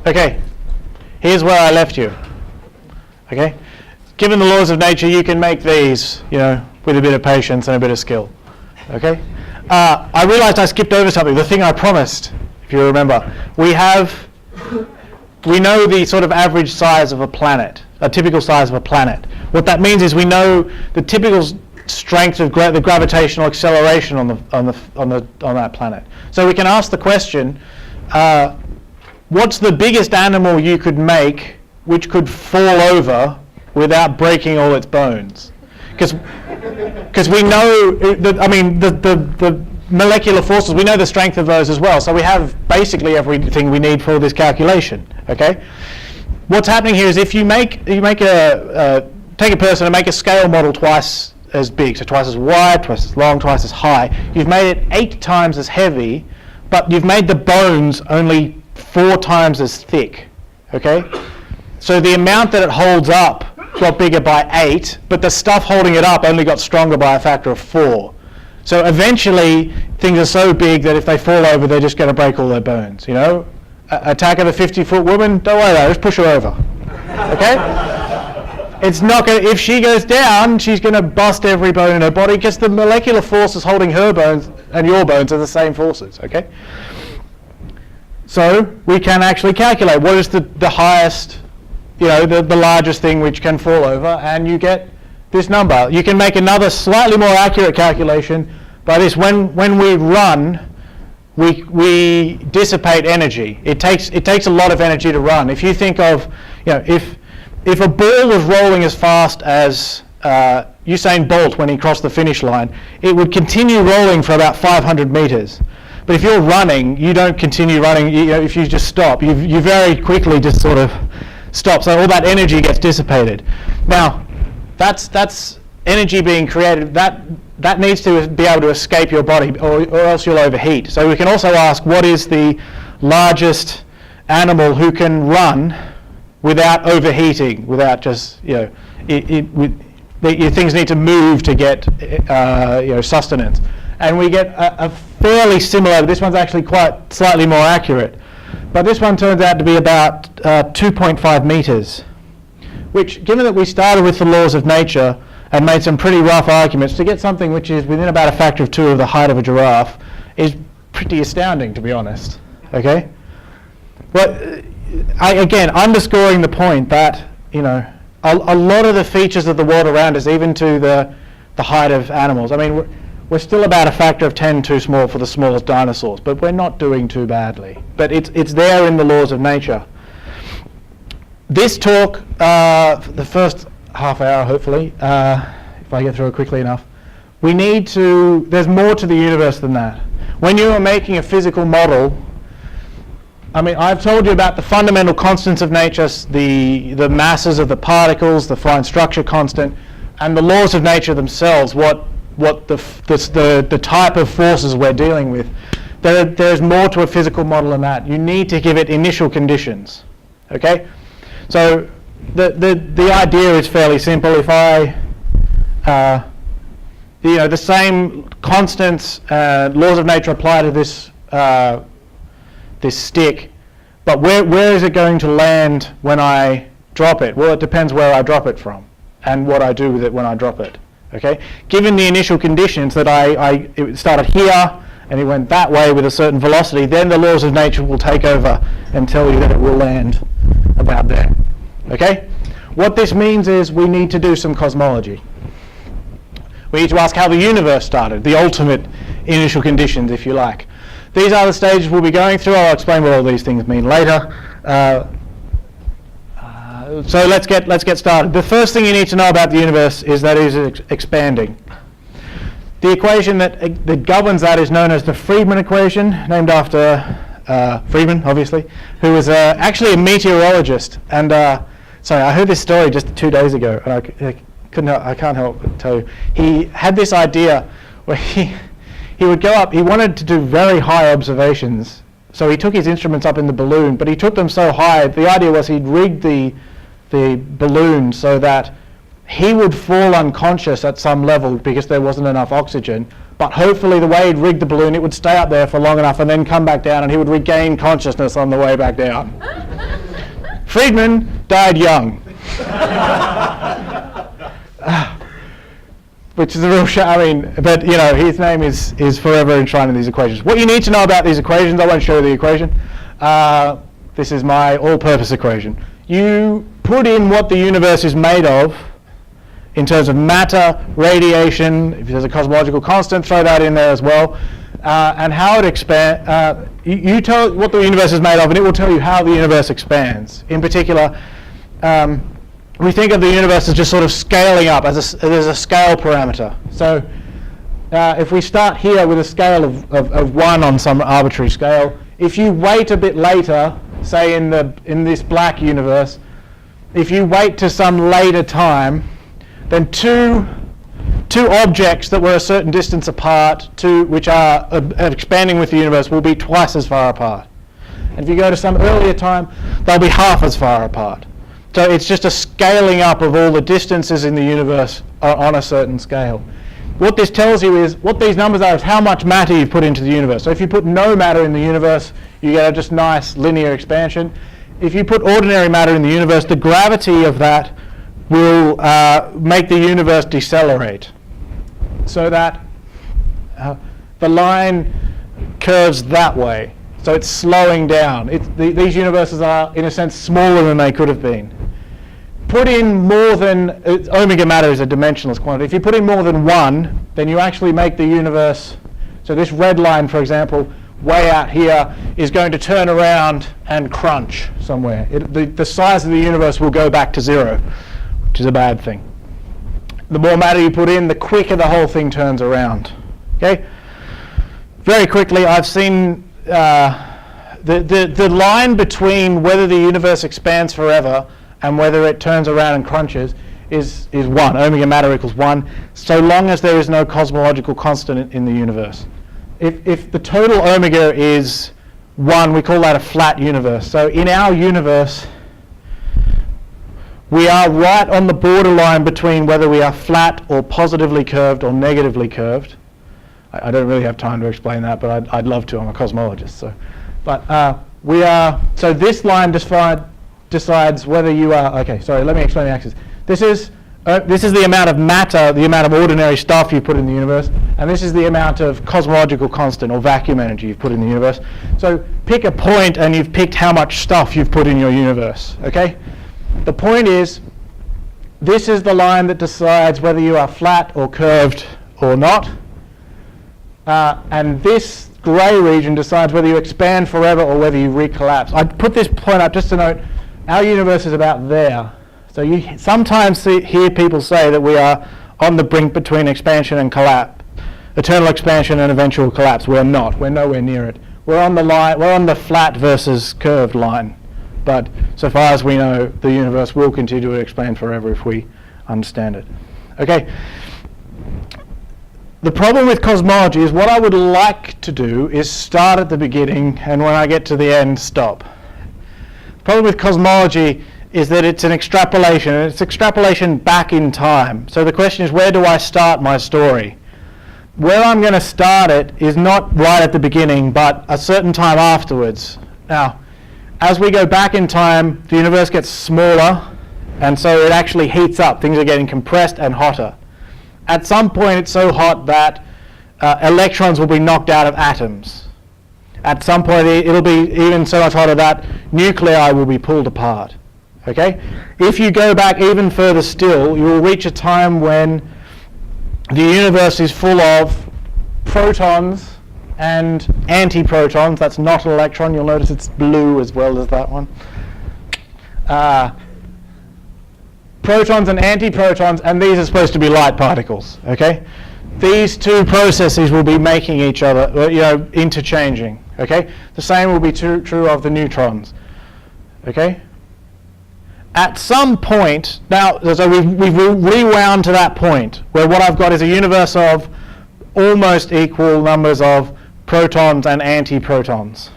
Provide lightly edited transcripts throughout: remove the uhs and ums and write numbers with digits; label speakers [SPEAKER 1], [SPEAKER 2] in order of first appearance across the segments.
[SPEAKER 1] Okay, here's where I left you. Okay, given the laws of nature, you can make these, with a bit of patience and a bit of skill. Okay, I realized I skipped over something. The thing I promised, if you remember, we know the sort of average size of a planet, a typical size of a planet. What that means is we know the typical strength of the gravitational acceleration on that planet. So we can ask the question, what's the biggest animal you could make which could fall over without breaking all its bones? Because we know the molecular forces, we know the strength of those as well. So we have basically everything we need for this calculation. Okay. What's happening here is if you take a person and make a scale model twice as big, so twice as wide, twice as long, twice as high, you've made it 8 times as heavy, but you've made the bones only 4 times as thick. Okay. So the amount that it holds up got bigger by 8, but the stuff holding it up only got stronger by a factor of 4. So eventually, things are so big that if they fall over, they're just going to break all their bones. Attack of a 50-foot woman, don't worry about it, just push her over. Okay? It's not going. If she goes down, she's going to bust every bone in her body because the molecular forces holding her bones and your bones are the same forces. Okay? So we can actually calculate what is the highest, the largest thing which can fall over, and you get this number. You can make another slightly more accurate calculation by this. When we run, we dissipate energy. It takes a lot of energy to run. If you think of, if a ball was rolling as fast as Usain Bolt when he crossed the finish line, it would continue rolling for about 500 meters. But if you're running, you don't continue running. If you just stop, you very quickly just sort of stop. So all that energy gets dissipated. Now, that's energy being created. That needs to be able to escape your body, or else you'll overheat. So we can also ask, what is the largest animal who can run without overheating, without just, your things need to move to get sustenance. And we get a fairly similar, this one's actually quite slightly more accurate, but this one turns out to be about 2.5 meters, which, given that we started with the laws of nature and made some pretty rough arguments, to get something which is within about a factor of 2 of the height of a giraffe is pretty astounding, to be honest. Okay? But again, underscoring the point that, a lot of the features of the world around us, even to the height of animals, I mean, we're still about a factor of 10 too small for the smallest dinosaurs, but we're not doing too badly. But it's there in the laws of nature. This talk, the first half hour hopefully, if I get through it quickly enough, there's more to the universe than that. When you are making a physical model, I mean, I've told you about the fundamental constants of nature, the masses of the particles, the fine structure constant, and the laws of nature themselves, what the type of forces we're dealing with. There's more to a physical model than that. You need to give it initial conditions. Okay? So the idea is fairly simple. If the same constants, laws of nature apply to this stick, but where is it going to land when I drop it? Well, it depends where I drop it from and what I do with it when I drop it. Okay? Given the initial conditions that it started here and it went that way with a certain velocity, then the laws of nature will take over and tell you that it will land about there. Okay? What this means is we need to do some cosmology. We need to ask how the universe started, the ultimate initial conditions, if you like. These are the stages we'll be going through. I'll explain what all these things mean later. So let's get started. The first thing you need to know about the universe is that it is expanding. The equation that governs that is known as the Friedman equation, named after Friedman, obviously, who was actually a meteorologist. And sorry, I heard this story just 2 days ago, and I can't help but tell you. He had this idea where he would go up. He wanted to do very high observations, so he took his instruments up in the balloon. But he took them so high. The idea was he'd rigged the balloon so that he would fall unconscious at some level because there wasn't enough oxygen. But hopefully, the way he'd rigged the balloon, it would stay up there for long enough and then come back down, and he would regain consciousness on the way back down. Friedman died young. Which is a real shame. I mean, but you know, his name is forever enshrined in these equations. What you need to know about these equations, I won't show you the equation. This is my all-purpose equation. You put in what the universe is made of in terms of matter, radiation. If there's a cosmological constant, throw that in there as well. And how it expands. You tell what the universe is made of, and it will tell you how the universe expands. In particular, we think of the universe as just sort of scaling up as a scale parameter. So if we start here with a scale of 1 on some arbitrary scale, if you wait a bit later, say in this black universe, if you wait to some later time, then two objects that were a certain distance apart, which are expanding with the universe, will be twice as far apart. And if you go to some earlier time, they'll be half as far apart. So it's just a scaling up of all the distances in the universe on a certain scale. What this tells you is, what these numbers are is how much matter you've put into the universe. So if you put no matter in the universe, you get a just nice linear expansion. If you put ordinary matter in the universe, the gravity of that will make the universe decelerate, so that the line curves that way. So it's slowing down. These universes are, in a sense, smaller than they could have been. Put in more than, omega matter is a dimensionless quantity. If you put in more than 1, then you actually make the universe, so this red line, for example, way out here, is going to turn around and crunch somewhere. The size of the universe will go back to 0, which is a bad thing. The more matter you put in, the quicker the whole thing turns around. Okay? Very quickly, I've seen the line between whether the universe expands forever and whether it turns around and crunches is 1. Omega matter equals 1, so long as there is no cosmological constant in the universe. If the total omega is 1, we call that a flat universe. So in our universe, we are right on the borderline between whether we are flat or positively curved or negatively curved. I don't really have time to explain that, but I'd love to. I'm a cosmologist. So, but we are. So this line decides whether you are. Okay, sorry. Let me explain the axis. This is the amount of matter, the amount of ordinary stuff you put in the universe, and this is the amount of cosmological constant or vacuum energy you've put in the universe. So pick a point, and you've picked how much stuff you've put in your universe. Okay. The point is, this is the line that decides whether you are flat or curved or not. And this grey region decides whether you expand forever or whether you recollapse. I put this point up just to note, our universe is about there. So you sometimes hear people say that we are on the brink between expansion and collapse, eternal expansion and eventual collapse. We're not. We're nowhere near it. We're on the line. We're on the flat versus curved line. But so far as we know, the universe will continue to expand forever if we understand it. Okay. The problem with cosmology is what I would like to do is start at the beginning, and when I get to the end, stop. The problem with cosmology is that it's an extrapolation, and it's extrapolation back in time. So the question is, where do I start my story? Where I'm going to start it is not right at the beginning, but a certain time afterwards. Now, as we go back in time, the universe gets smaller, and so it actually heats up. Things are getting compressed and hotter. At some point, it's so hot that electrons will be knocked out of atoms. At some point, it'll be even so much hotter that nuclei will be pulled apart. Okay? If you go back even further still, you will reach a time when the universe is full of protons and antiprotons. That's not an electron. You'll notice it's blue as well as that one. Protons and antiprotons, and these are supposed to be light particles. Okay, these two processes will be making each other, interchanging. Okay, the same will be true of the neutrons. Okay. At some point, now, so we've rewound to that point where what I've got is a universe of almost equal numbers of protons and antiprotons.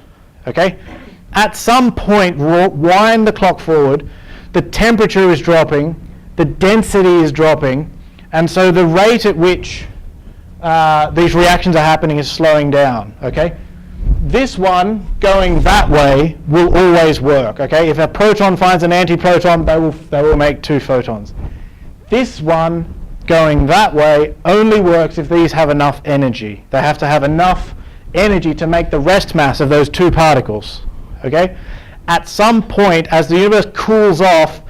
[SPEAKER 1] Okay. At some point, wind the clock forward. The temperature is dropping, the density is dropping, and so the rate at which these reactions are happening is slowing down. Okay, this one going that way will always work, okay? If a proton finds an antiproton, they will make 2 photons. This one going that way only works if these have enough energy. They have to have enough energy to make the rest mass of those 2 particles, okay? At some point, as the universe cools off,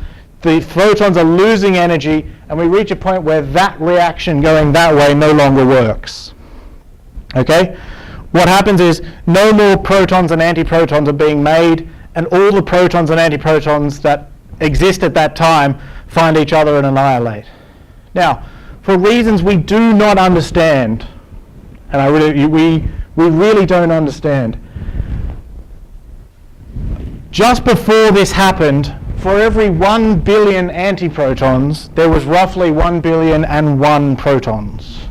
[SPEAKER 1] the photons are losing energy, and we reach a point where that reaction going that way no longer works, okay? What happens is no more protons and antiprotons are being made, and all the protons and antiprotons that exist at that time find each other and annihilate. Now, for reasons we do not understand, and we really don't understand, just before this happened, for every 1 billion antiprotons, there was roughly 1 billion and 1 protons.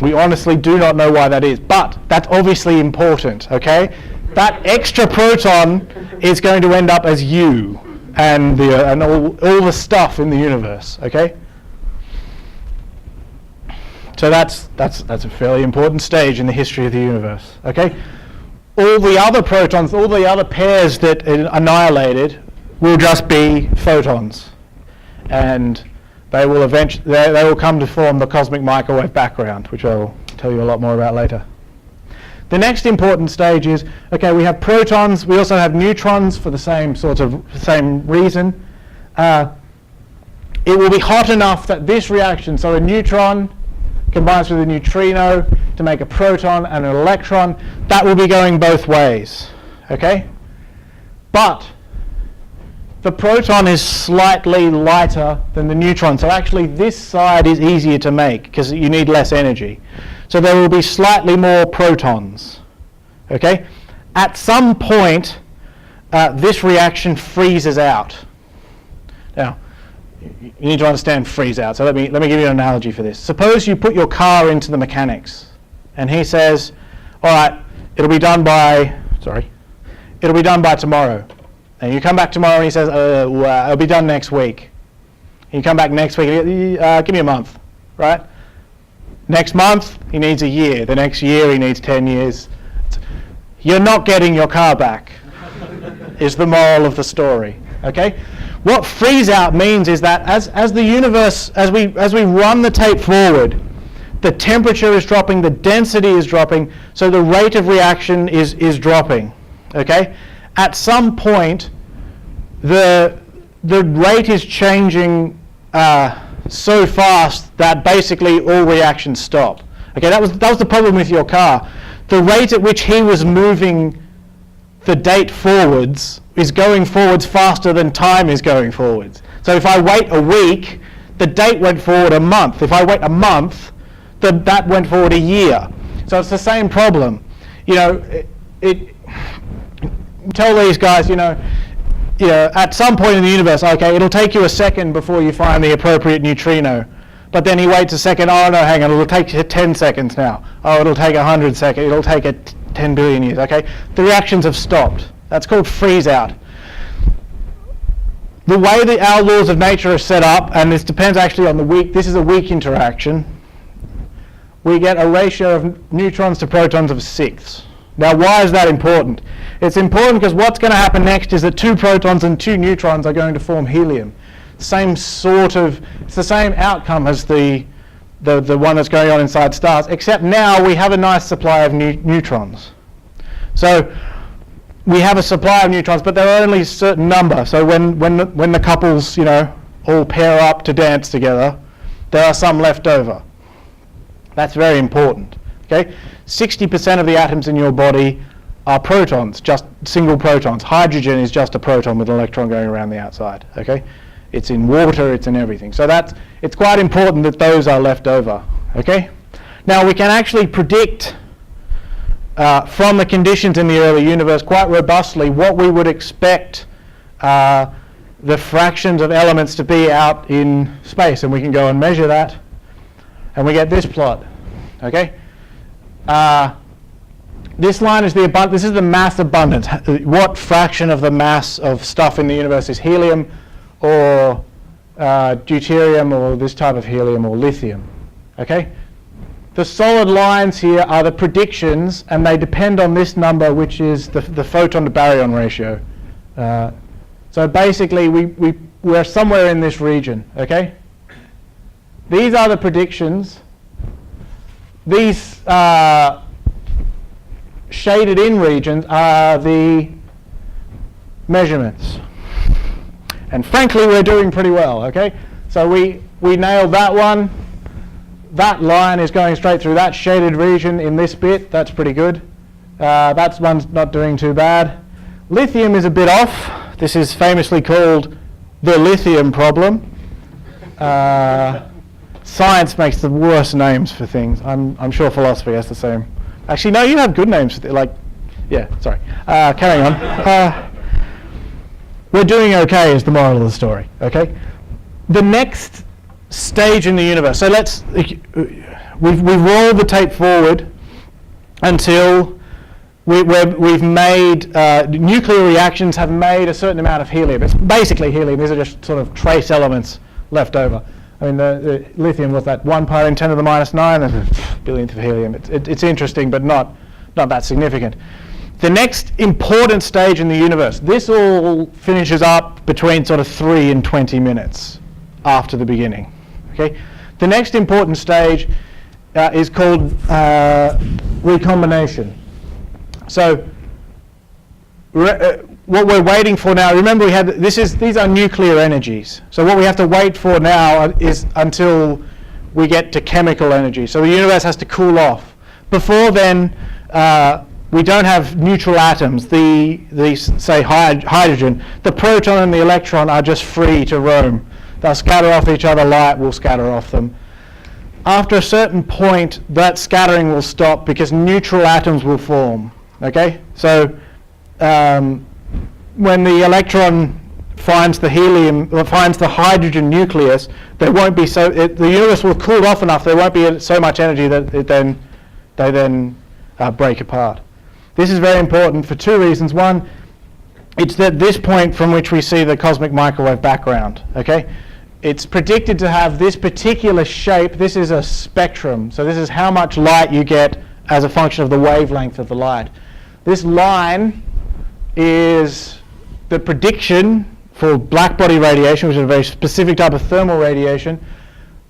[SPEAKER 1] We honestly do not know why that is, but that's obviously important, okay? That extra proton is going to end up as you and all the stuff in the universe, okay? So that's a fairly important stage in the history of the universe, okay? All the other protons, all the other pairs that annihilated will just be photons, and they will come to form the cosmic microwave background, which I'll tell you a lot more about later. The next important stage is, okay, we have protons, we also have neutrons for the same reason. It will be hot enough that this reaction, so a neutron combines with a neutrino to make a proton and an electron, that will be going both ways, okay? But the proton is slightly lighter than the neutron, so actually this side is easier to make because you need less energy. So there will be slightly more protons, okay? At some point, this reaction freezes out. Now, you need to understand freeze out, so let me give you an analogy for this. Suppose you put your car into the mechanics, and he says, all right, it'll be done by tomorrow. And you come back tomorrow and he says, it'll be done next week. And you come back next week, give me a month, right? Next month, he needs a year. The next year, he needs 10 years. You're not getting your car back, is the moral of the story, okay? What freeze out means is that as the universe, as we run the tape forward, the temperature is dropping, the density is dropping, so the rate of reaction is dropping, okay? At some point, the rate is changing so fast that basically all reactions stop. Okay, that was the problem with your car. The rate at which he was moving the date forwards is going forwards faster than time is going forwards. So if I wait a week, the date went forward a month. If I wait a month, that went forward a year. So it's the same problem. You know, tell these guys, you know, at some point in the universe, okay, it'll take you a second before you find the appropriate neutrino. But then he waits a second, oh no, hang on, it'll take you 10 seconds now. Oh, it'll take 100 seconds, it'll take 10 billion years, okay? The reactions have stopped. That's called freeze out. The way that our laws of nature are set up, and this depends actually on the weak, this is a weak interaction, we get a ratio of neutrons to protons of 6. Now, why is that important? It's important because what's going to happen next is that 2 protons and 2 neutrons are going to form helium. It's the same outcome as the one that's going on inside stars, except now we have a nice supply of neutrons. So we have a supply of neutrons, but there are only a certain number. So when the couples, you know, all pair up to dance together, there are some left over. That's very important. Okay, 60% of the atoms in your body are protons, just single protons. Hydrogen is just a proton with an electron going around the outside. Okay, it's in water, it's in everything. So it's quite important that those are left over. Okay, now we can actually predict from the conditions in the early universe quite robustly what we would expect the fractions of elements to be out in space, and we can go and measure that, and we get this plot. Okay. This line is this is the mass abundance. What fraction of the mass of stuff in the universe is helium or deuterium or this type of helium or lithium? Okay? the solid lines here are the predictions, and they depend on this number, which is the photon to baryon ratio. So basically, we're somewhere in this region, okay? These are the predictions. These shaded in regions are the measurements. And frankly, we're doing pretty well, okay? So we nailed that one. That line is going straight through that shaded region in this bit. That's pretty good. That one's not doing too bad. Lithium is a bit off. This is famously called the lithium problem. Science makes the worst names for things. I'm sure philosophy has the same. Actually, no, you have good names. Sorry. Carrying on. We're doing okay is the moral of the story, okay? The next stage in the universe. So we've rolled the tape forward until we've made, nuclear reactions have made a certain amount of helium. It's basically helium. These are just sort of trace elements left over. I mean, the lithium was that 1 part in 10 to the minus 9, and a billionth of helium. It's interesting, but not that significant. The next important stage in the universe, this all finishes up between sort of 3 and 20 minutes after the beginning. Okay? The next important stage is called recombination. So what we're waiting for now, remember these are nuclear energies. So what we have to wait for now is until we get to chemical energy. So the universe has to cool off. Before then, we don't have neutral atoms. Say hydrogen, the proton and the electron are just free to roam. They'll scatter off each other, light will scatter off them. After a certain point, that scattering will stop because neutral atoms will form. Okay? So when the electron finds the hydrogen nucleus, there won't be the universe will cool off enough. There won't be so much energy that they then break apart. This is very important for two reasons. One, it's at this point from which we see the cosmic microwave background. Okay, it's predicted to have this particular shape. This is a spectrum. So this is how much light you get as a function of the wavelength of the light. This line is the prediction for black body radiation, which is a very specific type of thermal radiation.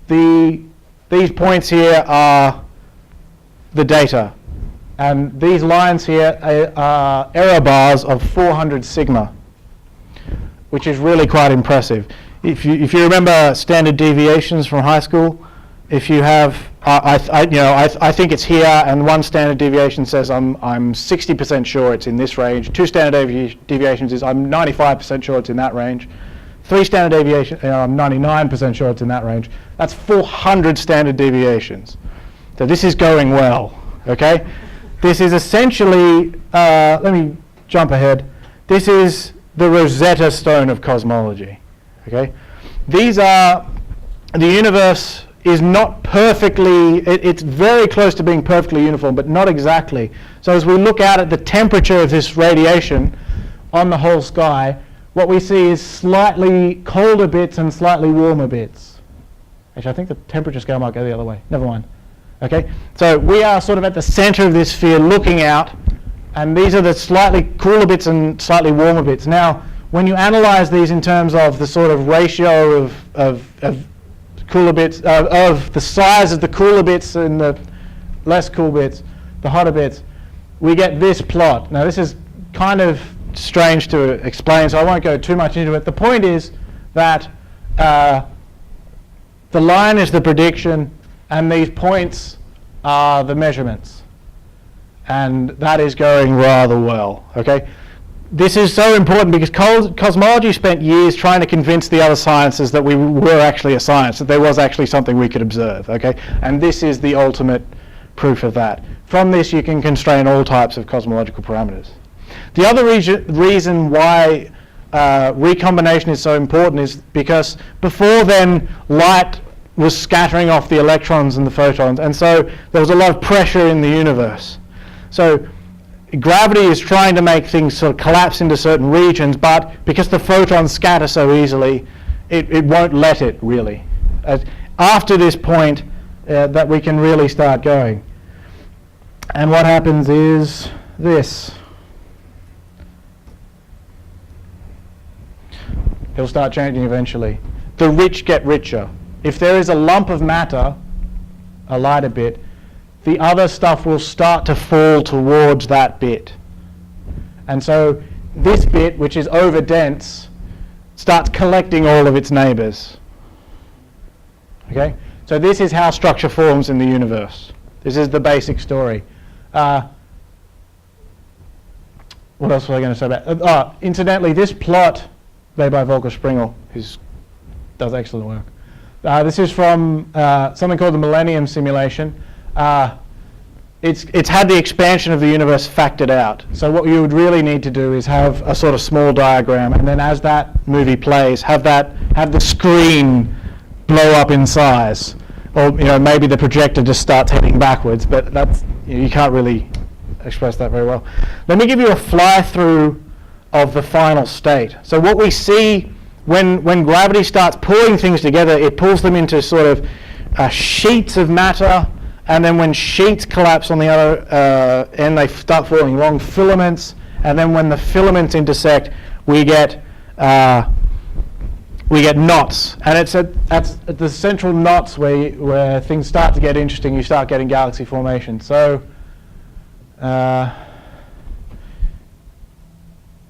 [SPEAKER 1] These points here are the data. And these lines here are error bars of 400 sigma, which is really quite impressive. If you remember standard deviations from high school, if you have, I think it's here, and one standard deviation says I'm 60% sure it's in this range. Two standard deviations is I'm 95% sure it's in that range. Three standard deviations, I'm 99% sure it's in that range. That's 400 standard deviations. So this is going well, okay? This is essentially, let me jump ahead. This is the Rosetta Stone of cosmology, okay? The universe is not perfectly, it's very close to being perfectly uniform, but not exactly. So as we look out at the temperature of this radiation on the whole sky, what we see is slightly colder bits and slightly warmer bits. Actually, I think the temperature scale might go the other way. Never mind. Okay, so we are sort of at the center of this sphere looking out, and these are the slightly cooler bits and slightly warmer bits. Now, when you analyze these in terms of the sort of ratio of cooler bits, of the size of the cooler bits and the less cool bits, the hotter bits, we get this plot. Now, this is kind of strange to explain, so I won't go too much into it. The point is that the line is the prediction, and these points are the measurements. And that is going rather well, okay? This is so important because cosmology spent years trying to convince the other sciences that we were actually a science, that there was actually something we could observe, okay? And this is the ultimate proof of that. From this, you can constrain all types of cosmological parameters. The other reason why recombination is so important is because before then, light was scattering off the electrons and the photons, and so there was a lot of pressure in the universe. So gravity is trying to make things sort of collapse into certain regions, but because the photons scatter so easily, it won't let it really. After this point, that we can really start going. And what happens is this. It'll start changing eventually. The rich get richer. If there is a lump of matter, a lighter bit, the other stuff will start to fall towards that bit. And so this bit, which is over dense, starts collecting all of its neighbors. Okay? So this is how structure forms in the universe. This is the basic story. What else was I going to say about it? Incidentally, this plot made by Volker Springel, who does excellent work. This is from something called the Millennium Simulation. It's had the expansion of the universe factored out. So what you would really need to do is have a sort of small diagram, and then as that movie plays, have the screen blow up in size, or maybe the projector just starts heading backwards. But that's you can't really express that very well. Let me give you a fly-through of the final state. So what we see when gravity starts pulling things together, it pulls them into sort of sheets of matter. And then when sheets collapse on the other end, they start forming long filaments. And then when the filaments intersect, we get knots. And it's at the central knots where things start to get interesting. You start getting galaxy formation. So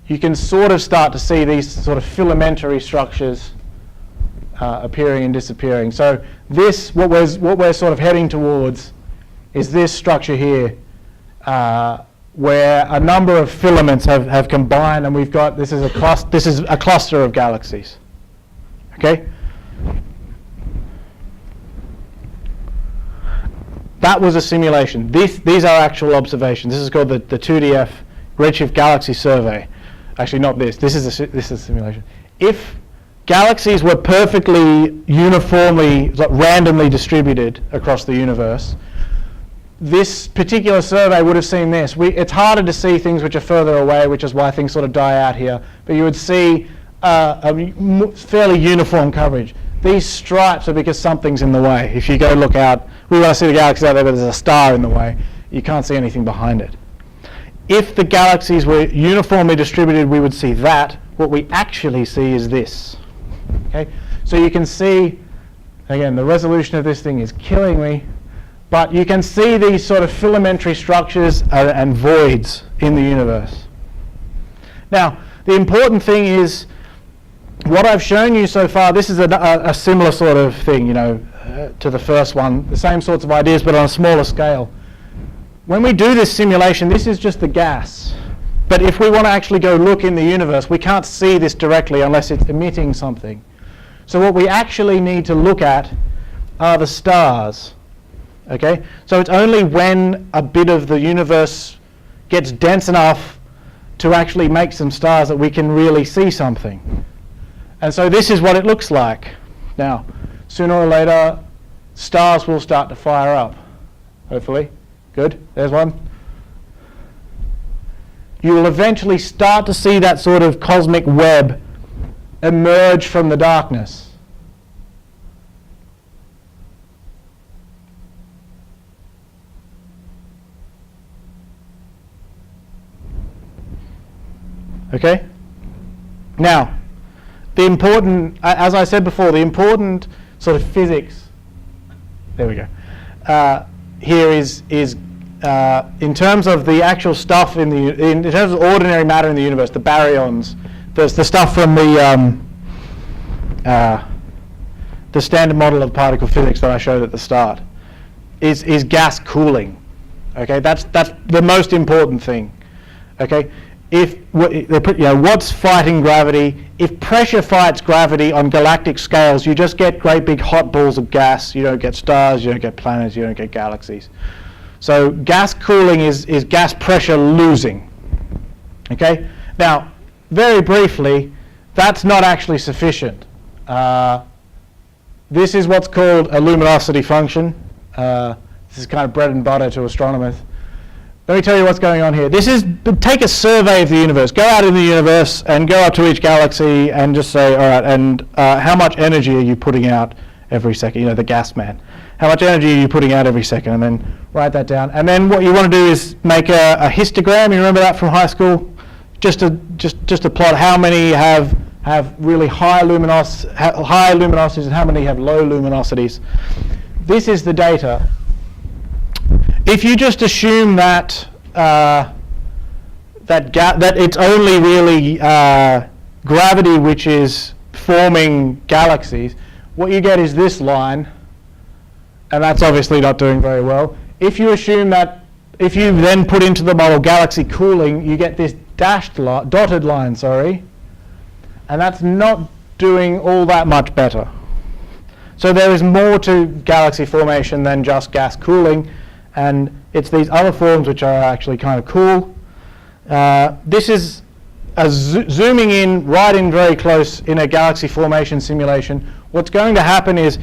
[SPEAKER 1] you can sort of start to see these sort of filamentary structures appearing and disappearing. So this, what we're sort of heading towards, is this structure here, where a number of filaments have combined, and we've got this is a cluster of galaxies. Okay. That was a simulation. These are actual observations. This is called the 2DF Redshift Galaxy Survey. Actually, not this. This is a simulation. If galaxies were perfectly uniformly, randomly distributed across the universe, this particular survey would have seen this. It's harder to see things which are further away, which is why things sort of die out here. But you would see a fairly uniform coverage. These stripes are because something's in the way. If you go look out, we want to see the galaxies out there, but there's a star in the way. You can't see anything behind it. If the galaxies were uniformly distributed, we would see that. What we actually see is this. Okay, so you can see, again, the resolution of this thing is killing me, but you can see these sort of filamentary structures and voids in the universe. Now, the important thing is, what I've shown you so far, this is a similar sort of thing, to the first one, the same sorts of ideas, but on a smaller scale. When we do this simulation, this is just the gas. But if we want to actually go look in the universe, we can't see this directly unless it's emitting something. So what we actually need to look at are the stars. Okay? So it's only when a bit of the universe gets dense enough to actually make some stars that we can really see something. And so this is what it looks like. Now, sooner or later, stars will start to fire up, hopefully. Good, there's one. You will eventually start to see that sort of cosmic web emerge from the darkness. Okay? Now, the important, as I said before, the important sort of physics, there we go, here is in terms of the actual stuff in terms of ordinary matter in the universe, the baryons, the stuff from the standard model of particle physics that I showed at the start, is gas cooling. Okay, that's the most important thing. Okay, if they put, what's fighting gravity? If pressure fights gravity on galactic scales, you just get great big hot balls of gas. You don't get stars, you don't get planets, you don't get galaxies. So gas cooling is gas pressure losing. Okay? Now, very briefly, that's not actually sufficient. This is what's called a luminosity function. This is kind of bread and butter to astronomers. Let me tell you what's going on here. Take a survey of the universe. Go out in the universe and go up to each galaxy and just say, all right, and how much energy are you putting out every second? The gas man. how much energy are you putting out every second, and then write that down. And then what you want to do is make a histogram. You remember that from high school? Just to plot how many have really high luminosities and how many have low luminosities. This is the data. If you just assume that that it's only really gravity which is forming galaxies, what you get is this line, and that's obviously not doing very well. If you assume that, if you then put into the model galaxy cooling, you get this dotted line, and that's not doing all that much better. So there is more to galaxy formation than just gas cooling, and it's these other forms which are actually kind of cool. This is zooming in, right in very close in a galaxy formation simulation. What's going to happen is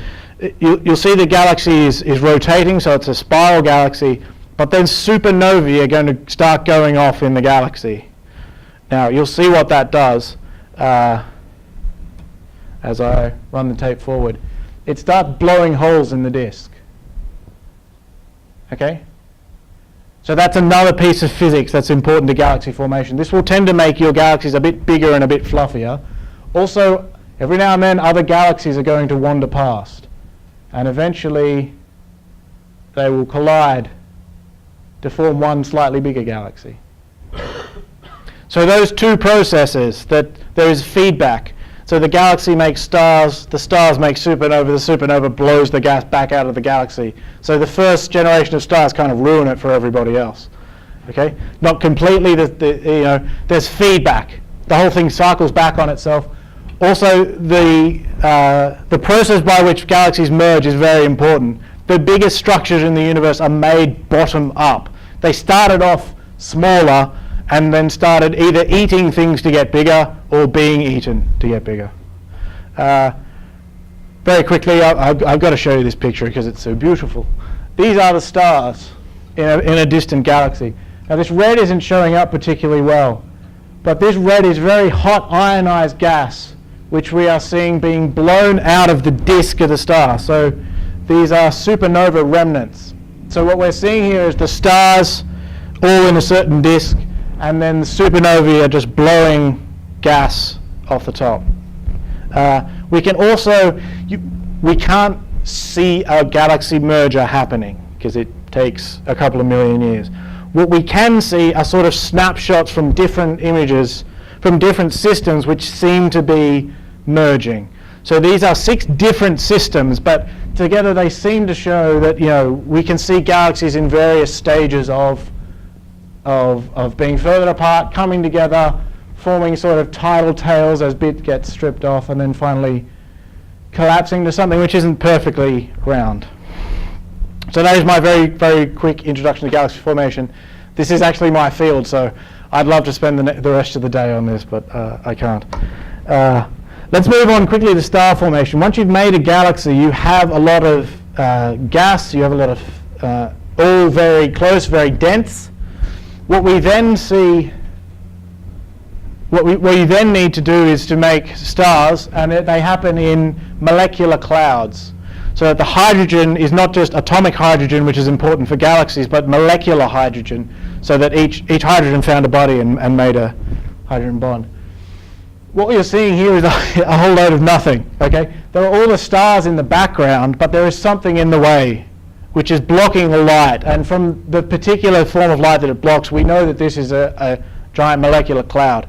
[SPEAKER 1] you'll see the galaxy is rotating, so it's a spiral galaxy, but then supernovae are going to start going off in the galaxy. Now you'll see what that does as I run the tape forward. It starts blowing holes in the disk. Okay? So that's another piece of physics that's important to galaxy formation. This will tend to make your galaxies a bit bigger and a bit fluffier. Also, every now and then other galaxies are going to wander past, and eventually they will collide to form one slightly bigger galaxy. So those two processes, that there is feedback. So the galaxy makes stars, the stars make supernova, the supernova blows the gas back out of the galaxy. So the first generation of stars kind of ruin it for everybody else. Okay? Not completely, there's feedback. The whole thing cycles back on itself. Also, the process by which galaxies merge is very important. The biggest structures in the universe are made bottom up. They started off smaller and then started either eating things to get bigger or being eaten to get bigger. Very quickly, I've got to show you this picture because it's so beautiful. These are the stars in a distant galaxy. Now this red isn't showing up particularly well, but this red is very hot ionized gas, which we are seeing being blown out of the disk of the star. So these are supernova remnants. So what we're seeing here is the stars all in a certain disk, and then the supernovae are just blowing gas off the top. We can also, we can't see a galaxy merger happening because it takes a couple of million years. What we can see are sort of snapshots from different images, from different systems which seem to be merging. So these are 6 different systems, but together they seem to show that, we can see galaxies in various stages of being further apart, coming together, forming sort of tidal tails as bit gets stripped off, and then finally collapsing to something which isn't perfectly round. So that is my very, very quick introduction to galaxy formation. This is actually my field, so I'd love to spend the rest of the day on this, but I can't. Let's move on quickly to star formation. Once you've made a galaxy, you have a lot of gas, you have a lot of all very close, very dense. What we then see, what you then need to do is to make stars, and they happen in molecular clouds. So that the hydrogen is not just atomic hydrogen, which is important for galaxies, but molecular hydrogen, so that each hydrogen found a body and made a hydrogen bond. What you're seeing here is a whole load of nothing. Okay, there are all the stars in the background, but there is something in the way which is blocking the light, and from the particular form of light that it blocks, we know that this is a giant molecular cloud.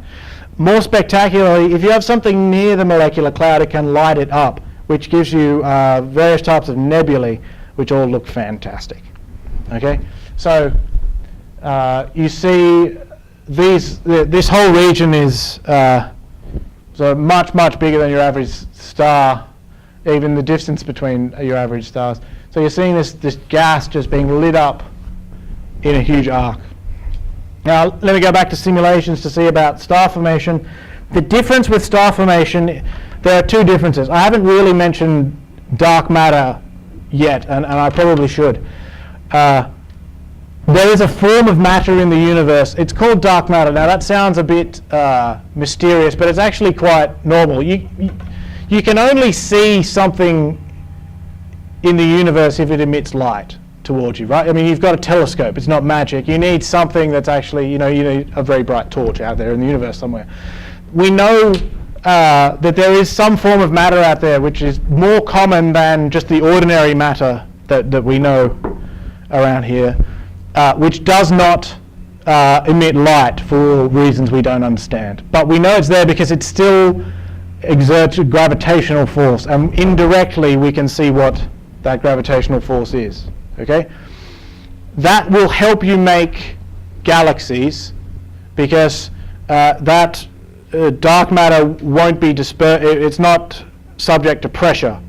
[SPEAKER 1] More spectacularly, if you have something near the molecular cloud, it can light it up, which gives you various types of nebulae, which all look fantastic. Okay, so you see this whole region is so much bigger than your average star, even the distance between your average stars. So you're seeing this gas just being lit up in a huge arc. Now let me go back to simulations to see about star formation. The difference with star formation, there are 2 differences. I haven't really mentioned dark matter yet, and I probably should. There is a form of matter in the universe. It's called dark matter. Now that sounds a bit mysterious, but it's actually quite normal. You can only see something in the universe if it emits light towards you, right? I mean, you've got a telescope. It's not magic. You need something that's actually, you need a very bright torch out there in the universe somewhere. We know that there is some form of matter out there which is more common than just the ordinary matter that we know around here, which does not emit light for reasons we don't understand. But we know it's there because it still exerts a gravitational force, and indirectly we can see what that gravitational force is. Okay? That will help you make galaxies because that dark matter won't be dispersed. It's not subject to pressure.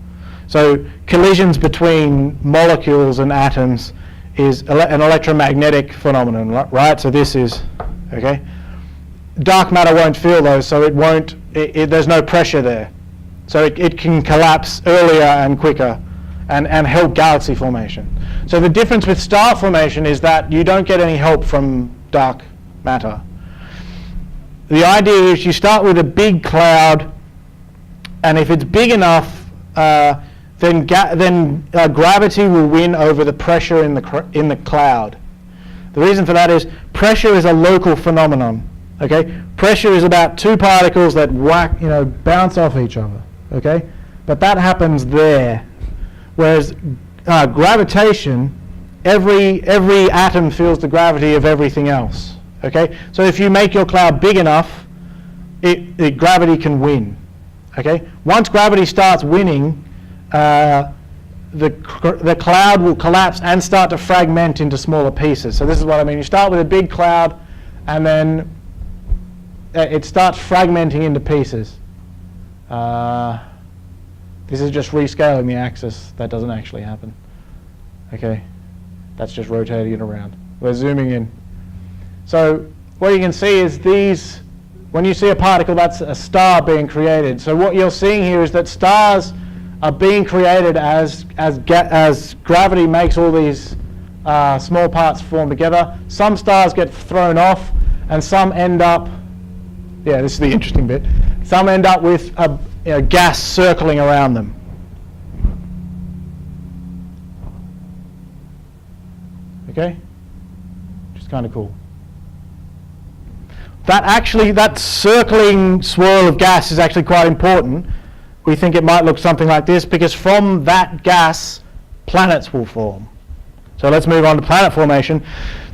[SPEAKER 1] So collisions between molecules and atoms is an electromagnetic phenomenon, right? So this is, okay? Dark matter won't feel those, so it won't, there's no pressure there. So it can collapse earlier and quicker and help galaxy formation. So the difference with star formation is that you don't get any help from dark matter. The idea is you start with a big cloud, and if it's big enough, then gravity will win over the pressure in the cloud. The reason for that is pressure is a local phenomenon. Okay, pressure is about two particles that bounce off each other. Okay, but that happens there, whereas gravitation, every atom feels the gravity of everything else. Okay, so if you make your cloud big enough, gravity can win. Okay, once gravity starts winning, the cloud will collapse and start to fragment into smaller pieces. So this is what I mean. You start with a big cloud, and then it starts fragmenting into pieces. This is just rescaling the axis. That doesn't actually happen. Okay, that's just rotating it around. We're zooming in. So what you can see is these, when you see a particle, that's a star being created. So what you're seeing here is that stars are being created as gravity makes all these small parts form together. Some stars get thrown off, and some end up, this is the interesting bit, some end up with gas circling around them. Okay? Which is kind of cool. That circling swirl of gas is actually quite important. We think it might look something like this because from that gas, planets will form. So let's move on to planet formation.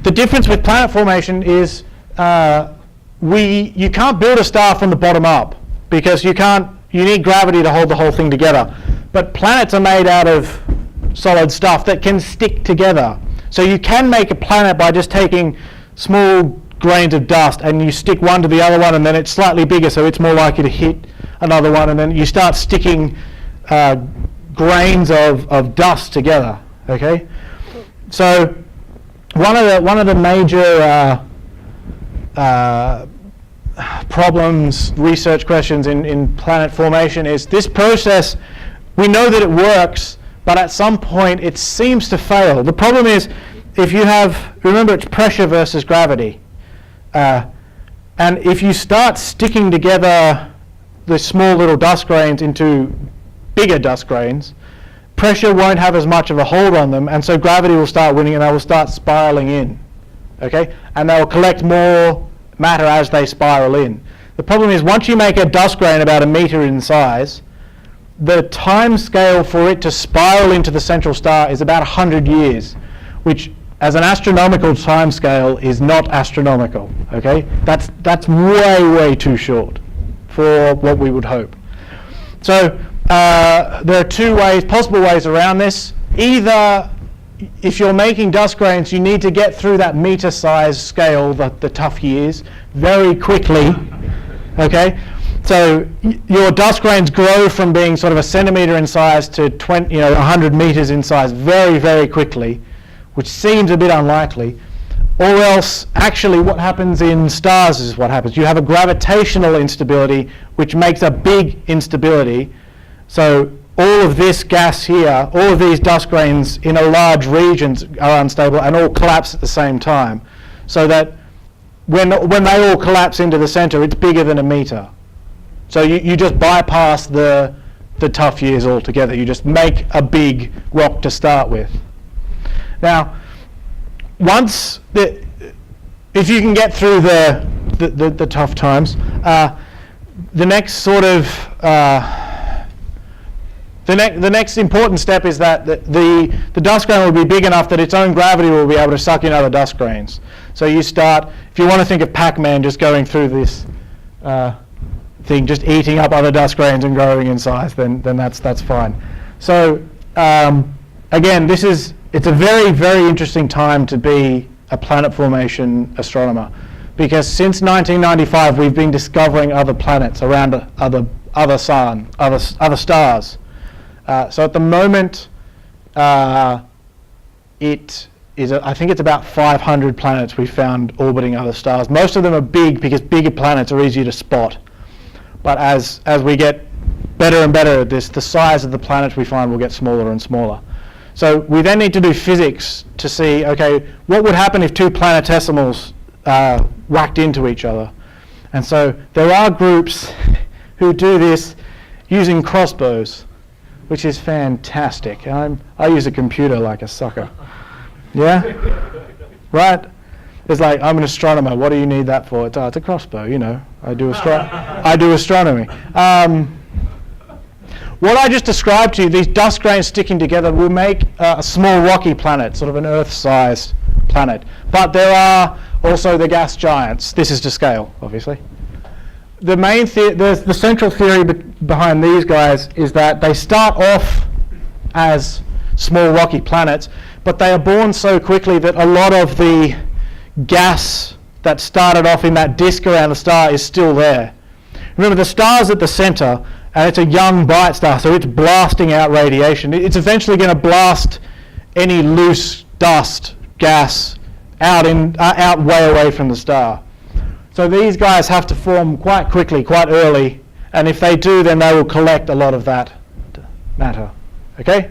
[SPEAKER 1] The difference with planet formation is you can't build a star from the bottom up because you need gravity to hold the whole thing together. But planets are made out of solid stuff that can stick together. So you can make a planet by just taking small grains of dust and you stick one to the other one, and then it's slightly bigger, so it's more likely to hit another one, and then you start sticking grains of dust together. Okay, so one of the major problems, research questions in planet formation is this process. We know that it works, but at some point it seems to fail. The problem is if you remember it's pressure versus gravity. And if you start sticking together the small little dust grains into bigger dust grains, pressure won't have as much of a hold on them, and so gravity will start winning and they will start spiraling in. Okay? And they will collect more matter as they spiral in. The problem is once you make a dust grain about 1 meter in size, the time scale for it to spiral into the central star is about 100 years, which as an astronomical time scale is not astronomical. Okay? That's way too short for what we would hope. So there are two possible ways around this. Either if you're making dust grains, you need to get through that meter size scale, the tough years, very quickly. Okay? So your dust grains grow from being sort of a centimeter in size to 100 meters in size very, very quickly, which seems a bit unlikely. Or else, actually, what happens in stars is what happens. You have a gravitational instability, which makes a big instability. So all of this gas here, all of these dust grains in a large region are unstable and all collapse at the same time. So that when they all collapse into the center, it's bigger than 1 meter. So you just bypass the the tough years altogether. You just make a big rock to start with. Now, if you can get through the tough times, the next sort of the next important step is that the dust grain will be big enough that its own gravity will be able to suck in other dust grains. So you start, if you want to think of Pac-Man just going through this thing, just eating up other dust grains and growing in size, then that's fine. So again, it's a very, very interesting time to be a planet formation astronomer, because since 1995 we've been discovering other planets around other stars. So at the moment, it is I think it's about 500 planets we found orbiting other stars. Most of them are big because bigger planets are easier to spot. But as we get better and better at this, the size of the planets we find will get smaller and smaller. So we then need to do physics to see, okay, what would happen if two planetesimals whacked into each other? And so there are groups who do this using crossbows, which is fantastic. I use a computer like a sucker. Yeah? Right? It's like, I'm an astronomer. What do you need that for? It's a crossbow, you know. I do astronomy. What I just described to you, these dust grains sticking together, will make a small rocky planet, sort of an Earth-sized planet. But there are also the gas giants. This is to scale, obviously. The main the central theory behind these guys is that they start off as small rocky planets, but they are born so quickly that a lot of the gas that started off in that disk around the star is still there. Remember, the star's at the center, and it's a young bright star, so it's blasting out radiation. It's eventually going to blast any loose dust, gas, out way away from the star. So these guys have to form quite quickly, quite early, and if they do, then they will collect a lot of that matter. Okay?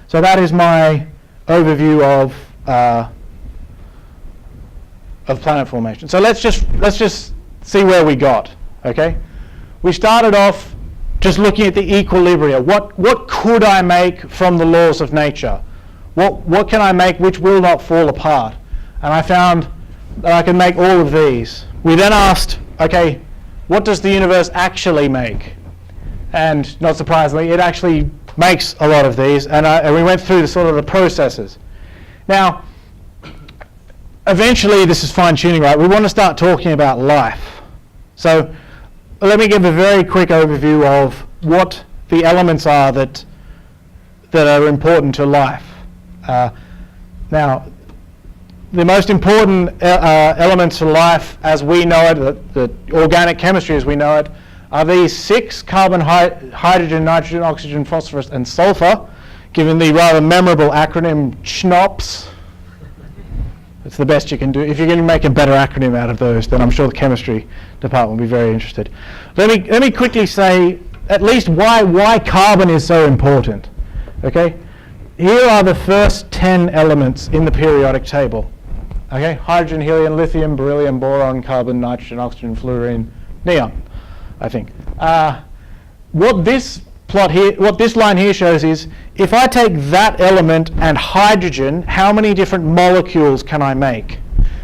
[SPEAKER 1] So that is my overview of planet formation. So let's just see where we got. Okay? We started off just looking at the equilibria. What could I make from the laws of nature? What can I make which will not fall apart? And I found that I can make all of these. We then asked, okay, what does the universe actually make? And not surprisingly, it actually makes a lot of these, and we went through the processes. Now, eventually, this is fine-tuning, right? We want to start talking about life. So let me give a very quick overview of what the elements are that are important to life. Now, the most important elements to life as we know it, the organic chemistry as we know it, are these 6: carbon, hydrogen, nitrogen, oxygen, phosphorus, and sulfur, given the rather memorable acronym CHNOPS. It's the best you can do. If you can make a better acronym out of those, then I'm sure the chemistry department will be very interested. Let me quickly say at least why carbon is so important. Okay? Here are the first 10 elements in the periodic table. Okay? Hydrogen, helium, lithium, beryllium, boron, carbon, nitrogen, oxygen, fluorine, neon, I think. What this line here shows is, if I take that element and hydrogen, how many different molecules can I make?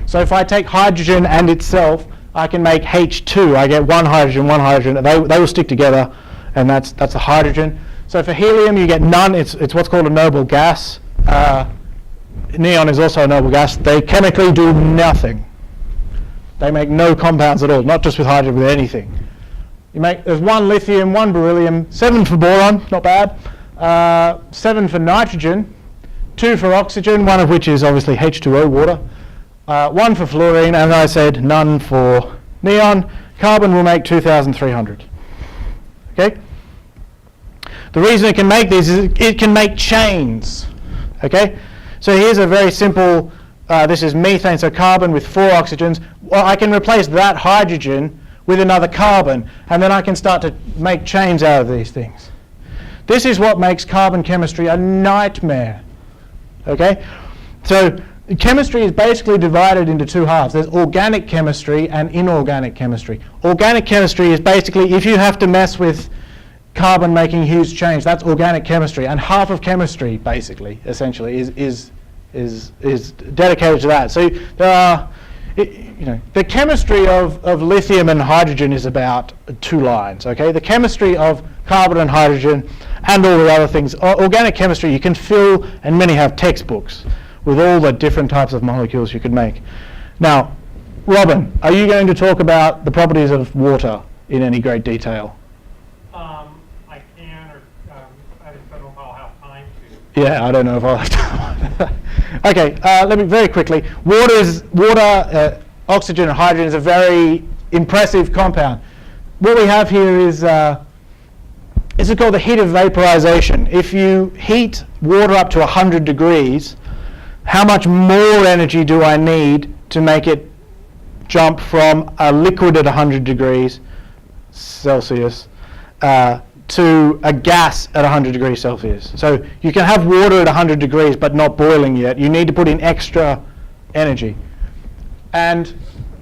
[SPEAKER 1] So if I take hydrogen and itself, I can make H2. I get one hydrogen. They will stick together, and that's the hydrogen. So for helium, you get none. It's what's called a noble gas. Neon is also a noble gas. They chemically do nothing. They make no compounds at all, not just with hydrogen, with anything. There's 1 lithium, 1 beryllium, 7 for boron, not bad, 7 for nitrogen, 2 for oxygen, one of which is obviously H2O, water, 1 for fluorine, and I said none for neon. Carbon will make 2,300. Okay? The reason it can make these is it can make chains. Okay? So here's a very simple, this is methane, so carbon with 4 oxygens. Well, I can replace that hydrogen with another carbon, and then I can start to make chains out of these things. This is what makes carbon chemistry a nightmare. Okay? So chemistry is basically divided into 2 halves. There's organic chemistry and inorganic chemistry. Organic chemistry is basically if you have to mess with carbon making huge change. That's organic chemistry, and half of chemistry, basically, essentially, is dedicated to that. So there are, the chemistry of lithium and hydrogen is about 2 lines. Okay, the chemistry of carbon and hydrogen and all the other things. Organic chemistry, you can fill, and many have textbooks with all the different types of molecules you could make. Now, Robin, are you going to talk about the properties of water in any great detail?
[SPEAKER 2] I can, or I don't know if I'll have time to.
[SPEAKER 1] Yeah, I don't know if I'll have time. Okay, let me very quickly. Water, oxygen and hydrogen is a very impressive compound. What we have here is called the heat of vaporization. If you heat water up to 100 degrees, how much more energy do I need to make it jump from a liquid at 100 degrees Celsius to a gas at 100 degrees Celsius? So you can have water at 100 degrees but not boiling yet. You need to put in extra energy. And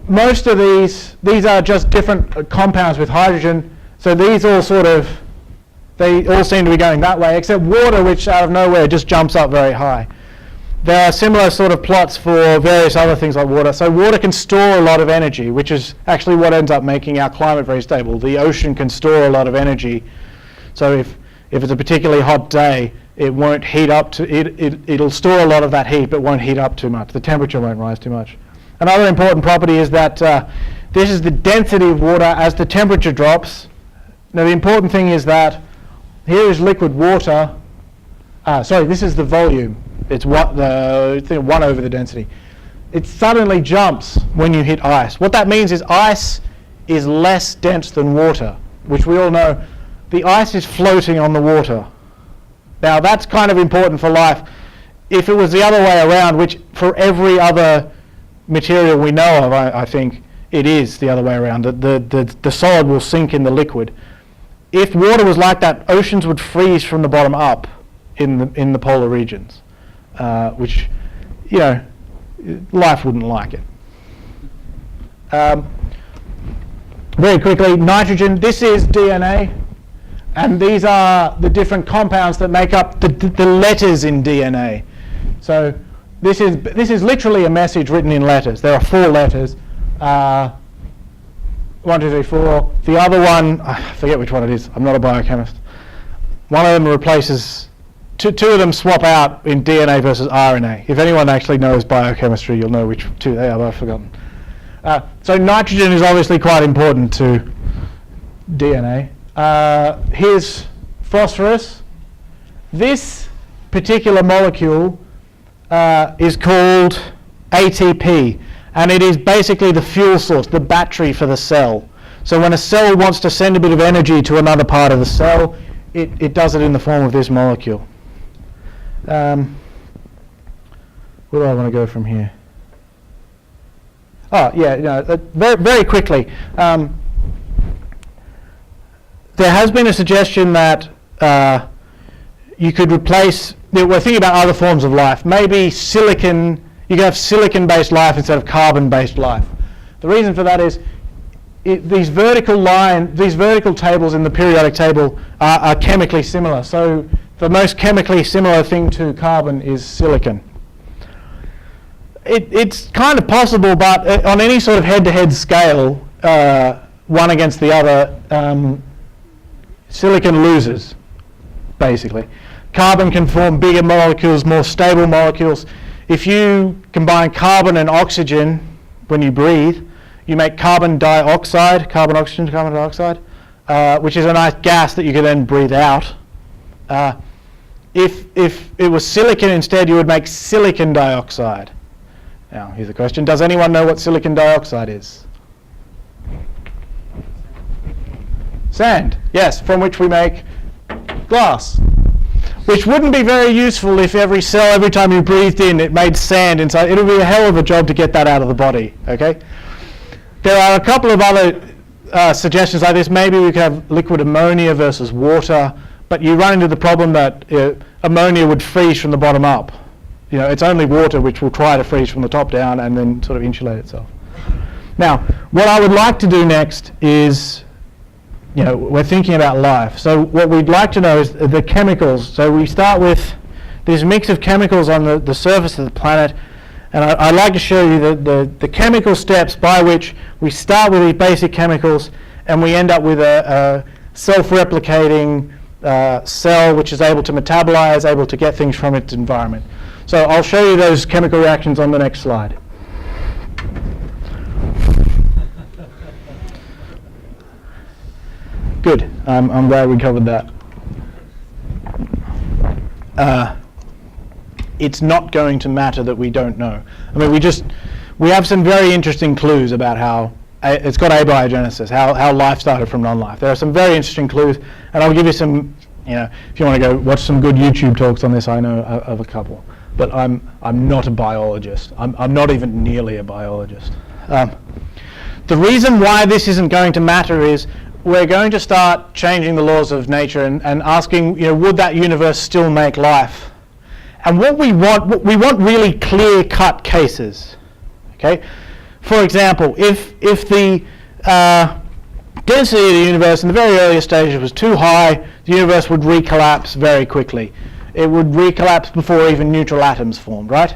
[SPEAKER 1] most of these are just different compounds with hydrogen. So these all they all seem to be going that way, except water, which out of nowhere just jumps up very high. There are similar sort of plots for various other things like water. So water can store a lot of energy, which is actually what ends up making our climate very stable. The ocean can store a lot of energy. So if it's a particularly hot day, it won't heat up to, it'll store a lot of that heat, but won't heat up too much. The temperature won't rise too much. Another important property is that this is the density of water as the temperature drops. Now the important thing is that here is liquid water. This is the volume. It's 1 over the density. It suddenly jumps when you hit ice. What that means is ice is less dense than water, which we all know. The ice is floating on the water. Now that's kind of important for life. If it was the other way around, which for every other material we know of, I think it is the other way around. The solid will sink in the liquid. If water was like that, oceans would freeze from the bottom up in the polar regions. Which, life wouldn't like it. Very quickly, nitrogen, this is DNA, and these are the different compounds that make up the letters in DNA. So this is literally a message written in letters. There are 4 letters. 1, 2, 3, 4. The other one, I forget which one it is. I'm not a biochemist. One of them replaces. Two of them swap out in DNA versus RNA. If anyone actually knows biochemistry, you'll know which 2 they are, but I've forgotten. So nitrogen is obviously quite important to DNA. Here's phosphorus. This particular molecule is called ATP, and it is basically the fuel source, the battery for the cell. So when a cell wants to send a bit of energy to another part of the cell, it does it in the form of this molecule. Where do I want to go from here? Very, very quickly. There has been a suggestion that you could replace, we're thinking about other forms of life, maybe silicon, you could have silicon-based life instead of carbon-based life. The reason for that is these vertical tables in the periodic table are chemically similar. So the most chemically similar thing to carbon is silicon. It's kind of possible, but on any sort of head-to-head scale, one against the other, silicon loses, basically. Carbon can form bigger molecules, more stable molecules. If you combine carbon and oxygen when you breathe, you make carbon dioxide, carbon oxygen to carbon dioxide, which is a nice gas that you can then breathe out. If it was silicon instead, you would make silicon dioxide. Now, here's the question. Does anyone know what silicon dioxide is? Sand, yes, from which we make glass. Which wouldn't be very useful if every cell, every time you breathed in, it made sand inside. It would be a hell of a job to get that out of the body, okay? There are a couple of other suggestions like this. Maybe we could have liquid ammonia versus water, but you run into the problem that ammonia would freeze from the bottom up. It's only water which will try to freeze from the top down and then sort of insulate itself. Now, what I would like to do next is we're thinking about life. So what we'd like to know is the chemicals. So we start with this mix of chemicals on the surface of the planet, and I'd like to show you the chemical steps by which we start with these basic chemicals and we end up with a self-replicating cell which is able to metabolize, able to get things from its environment. So I'll show you those chemical reactions on the next slide. Good. I'm glad we covered that. It's not going to matter that we don't know. I mean, we have some very interesting clues about how it's got abiogenesis, how life started from non-life. There are some very interesting clues, and I'll give you some, if you want to go watch some good YouTube talks on this, I know of a couple. But I'm not a biologist. I'm not even nearly a biologist. The reason why this isn't going to matter is we're going to start changing the laws of nature and asking, would that universe still make life? And what we want really clear-cut cases. Okay. For example, if the density of the universe in the very earliest stages was too high, the universe would recollapse very quickly. It would recollapse before even neutral atoms formed, right?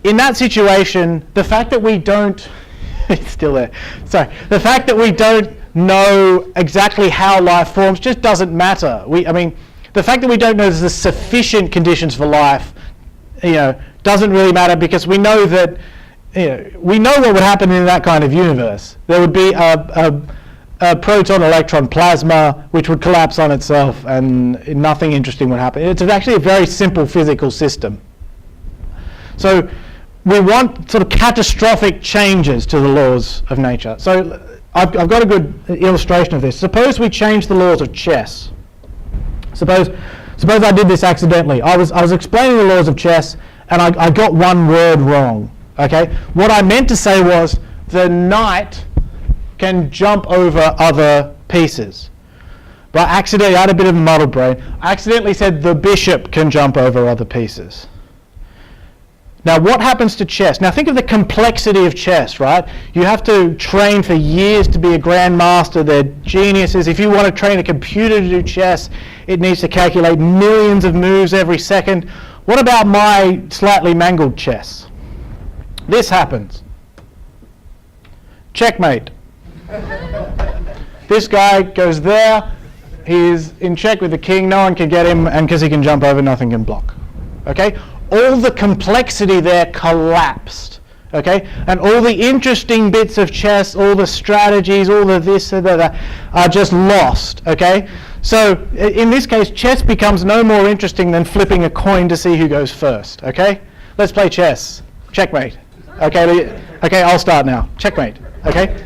[SPEAKER 1] In that situation, the fact that we don't, it's still there, sorry, the fact that we don't know exactly how life forms just doesn't matter. The fact that we don't know the sufficient conditions for life, doesn't really matter, because we know that, we know what would happen in that kind of universe. There would be a proton-electron plasma which would collapse on itself and nothing interesting would happen. It's actually a very simple physical system. So we want sort of catastrophic changes to the laws of nature. So I've got a good illustration of this. Suppose we change the laws of chess. Suppose I did this accidentally. I was explaining the laws of chess and I got one word wrong. Okay? What I meant to say was the knight can jump over other pieces. But accidentally, I had a bit of a muddled brain. I accidentally said the bishop can jump over other pieces. Now what happens to chess? Now think of the complexity of chess, right? You have to train for years to be a grandmaster. They're geniuses. If you want to train a computer to do chess, it needs to calculate millions of moves every second. What about my slightly mangled chess? This happens. Checkmate. This guy goes there. He's in check with the king. No one can get him, and because he can jump over, nothing can block. Okay? All the complexity there collapsed, okay? And all the interesting bits of chess, all the strategies, all the this and that are just lost, okay? So in this case, chess becomes no more interesting than flipping a coin to see who goes first, okay? Let's play chess. Checkmate. Okay, I'll start now. Checkmate, okay?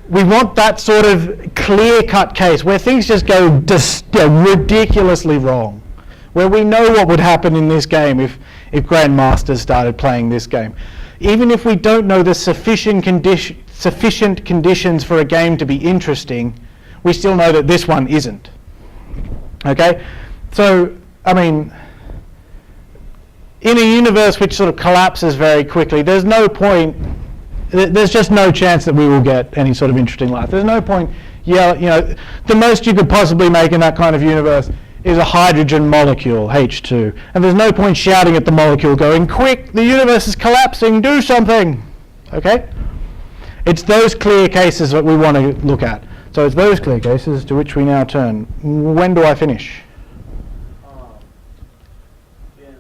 [SPEAKER 1] We want that sort of clear-cut case where things just go ridiculously wrong, where we know what would happen in this game if grandmasters started playing this game. Even if we don't know the sufficient conditions for a game to be interesting, we still know that this one isn't. Okay? So, in a universe which sort of collapses very quickly, there's just no chance that we will get any sort of interesting life. There's no point, the most you could possibly make in that kind of universe is a hydrogen molecule, H2. And there's no point shouting at the molecule going, quick, the universe is collapsing, do something. Okay? It's those clear cases that we want to look at. So it's those clear cases to which we now turn. When do I finish?
[SPEAKER 2] In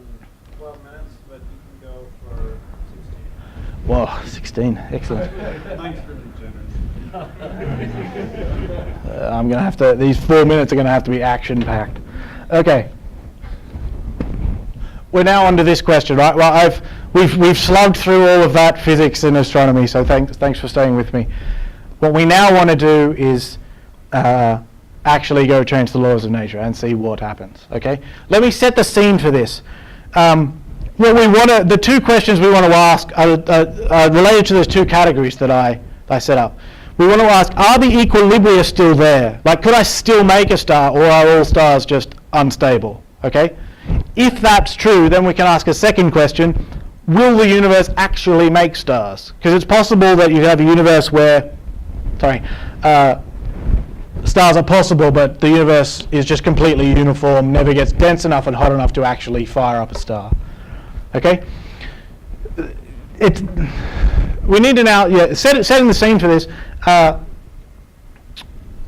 [SPEAKER 2] 12 minutes, but you can go for 16.
[SPEAKER 1] Whoa, 16, excellent.
[SPEAKER 2] Thanks for the generous.
[SPEAKER 1] I'm going to have to, these 4 minutes are going to have to be action-packed. Okay. We're now on to this question, right? Well, we've slugged through all of that physics and astronomy, so thanks for staying with me. What we now want to do is actually go change the laws of nature and see what happens. Okay. Let me set the scene for this. The two questions we want to ask are related to those two categories that I set up. We want to ask, are the equilibria still there? Like, could I still make a star, or are all stars just unstable? Okay? If that's true, then we can ask a second question, will the universe actually make stars? Because it's possible that you have a universe where, stars are possible, but the universe is just completely uniform, never gets dense enough and hot enough to actually fire up a star. Okay? We need to now, setting the scene for this,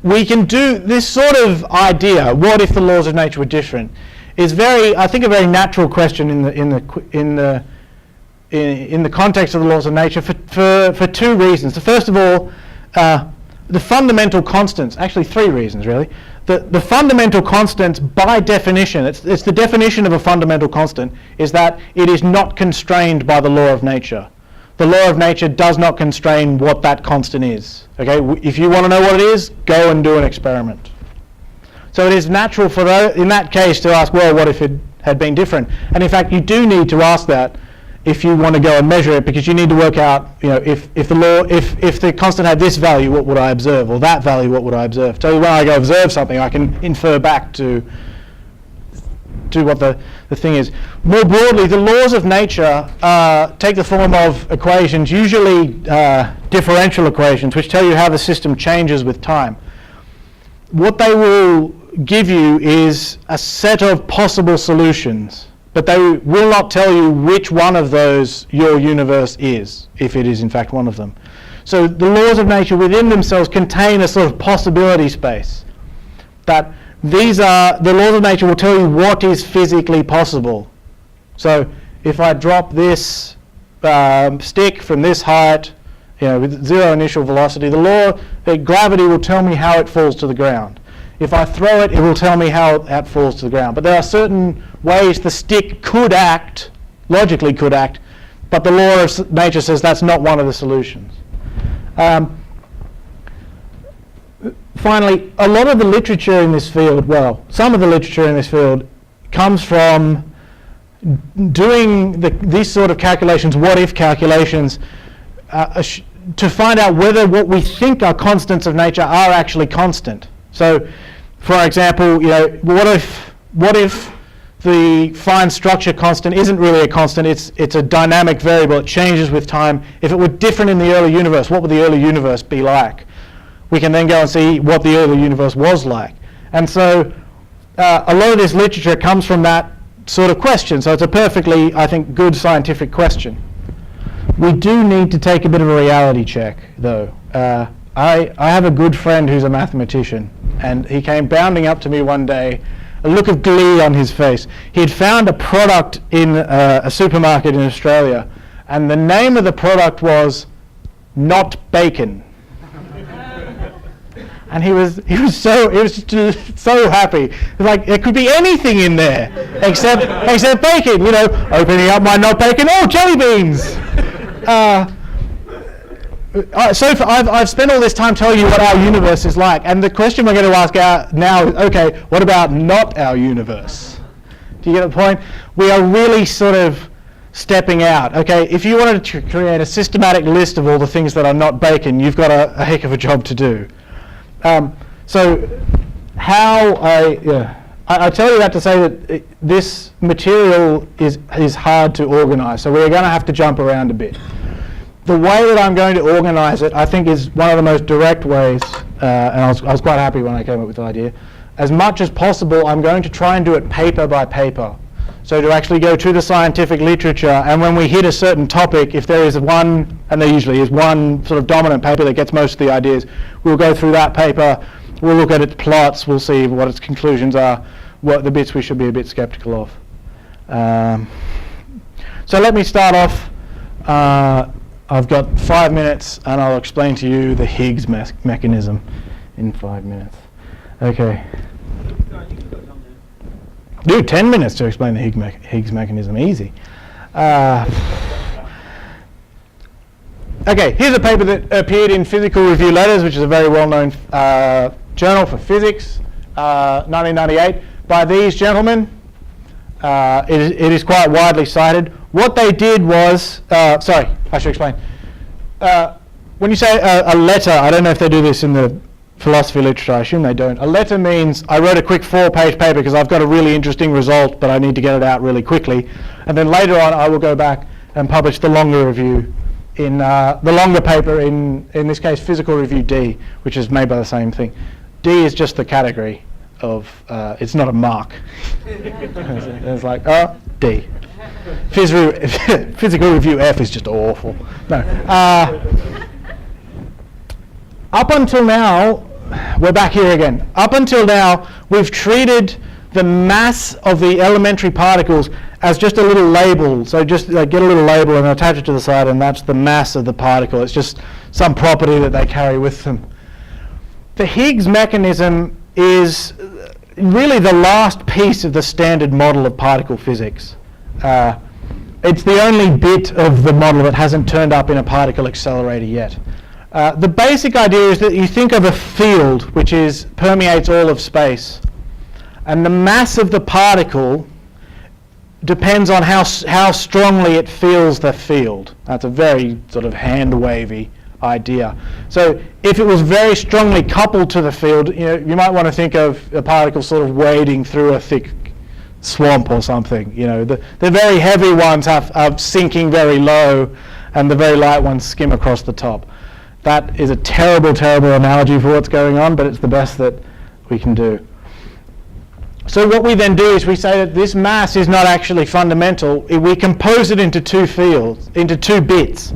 [SPEAKER 1] we can do this sort of idea, what if the laws of nature were different, is I think a very natural question in the context of the laws of nature for two reasons. So first of all, the fundamental constants, actually three reasons really. The fundamental constants by definition, it's the definition of a fundamental constant, is that it is not constrained by the law of nature. The law of nature does not constrain what that constant is. Okay, if you want to know what it is, go and do an experiment. So it is natural in that case to ask, well, what if it had been different? And in fact, you do need to ask that if you want to go and measure it, because you need to work out, if the constant had this value, what would I observe, or that value, what would I observe? So when I go observe something, I can infer back to what the thing is. More broadly, the laws of nature take the form of equations, usually differential equations, which tell you how the system changes with time. What they will give you is a set of possible solutions, but they will not tell you which one of those your universe is, if it is in fact one of them. So the laws of nature within themselves contain a sort of possibility space, that the laws of nature will tell you what is physically possible. So if I drop this stick from this height, with zero initial velocity, the gravity will tell me how it falls to the ground. If I throw it, it will tell me how it falls to the ground. But there are certain ways the stick could act, logically could act, but the law of nature says that's not one of the solutions. Finally, a lot of the literature in this field, some of the literature in this field comes from doing these sort of calculations, what-if calculations, to find out whether what we think are constants of nature are actually constant. So, for example, what if the fine structure constant isn't really a constant, it's a dynamic variable, it changes with time. If it were different in the early universe, what would the early universe be like? We can then go and see what the early universe was like. And so a lot of this literature comes from that sort of question. So it's a perfectly, I think, good scientific question. We do need to take a bit of a reality check, though. I have a good friend who's a mathematician, and he came bounding up to me one day, a look of glee on his face. He had found a product in a supermarket in Australia, and the name of the product was not bacon. And he was just so happy. It's like there could be anything in there except bacon. Opening up my not bacon, jelly beans. So I've spent all this time telling you what our universe is like, and the question we're going to ask now is, okay, what about not our universe? Do you get the point? We are really sort of stepping out. Okay, if you wanted to create a systematic list of all the things that are not bacon, you've got a heck of a job to do. So how I tell you that to say that this material is hard to organize, so we're going to have to jump around a bit. The way that I'm going to organize it, I think, is one of the most direct ways, and I was quite happy when I came up with the idea. As much as possible, I'm going to try and do it paper by paper. So to actually go to the scientific literature, and when we hit a certain topic, if there is one, and there usually is one sort of dominant paper that gets most of the ideas, we'll go through that paper, we'll look at its plots, we'll see what its conclusions are, what the bits we should be a bit skeptical of. So let me start off. I've got 5 minutes, and I'll explain to you the Higgs mechanism in 5 minutes. Okay. Do 10 minutes to explain the Higgs mechanism, easy. Okay, here's a paper that appeared in Physical Review Letters, which is a very well-known journal for physics, 1998, by these gentlemen. It is quite widely cited. What they did was, sorry, I should explain. When you say a letter, I don't know if they do this in the philosophy literature, I assume they don't. A letter means I wrote a quick 4-page paper because I've got a really interesting result, but I need to get it out really quickly. And then later on I will go back and publish the longer review in the longer paper in this case Physical Review D, which is made by the same thing. D is just the category of, it's not a mark. It's like, D. Physical review F is just awful. No. Up until now, we're back here again. Up until now, we've treated the mass of the elementary particles as just a little label. So just get a little label and attach it to the side, and that's the mass of the particle. It's just some property that they carry with them. The Higgs mechanism is really the last piece of the standard model of particle physics. It's the only bit of the model that hasn't turned up in a particle accelerator yet. The basic idea is that you think of a field which permeates all of space, and the mass of the particle depends on how strongly it feels the field. That's a very sort of hand-wavy idea. So if it was very strongly coupled to the field, you might want to think of a particle sort of wading through a thick swamp or something. The very heavy ones are sinking very low, and the very light ones skim across the top. That is a terrible, terrible analogy for what's going on, but it's the best that we can do. So what we then do is we say that this mass is not actually fundamental. We compose it into two bits.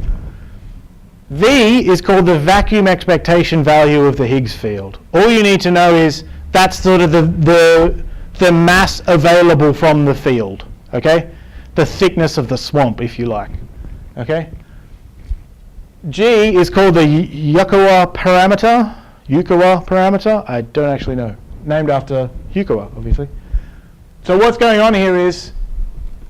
[SPEAKER 1] V is called the vacuum expectation value of the Higgs field. All you need to know is that's sort of the mass available from the field, okay? The thickness of the swamp, if you like, okay? G is called the Yukawa parameter. I don't actually know. Named after Yukawa, obviously. So what's going on here is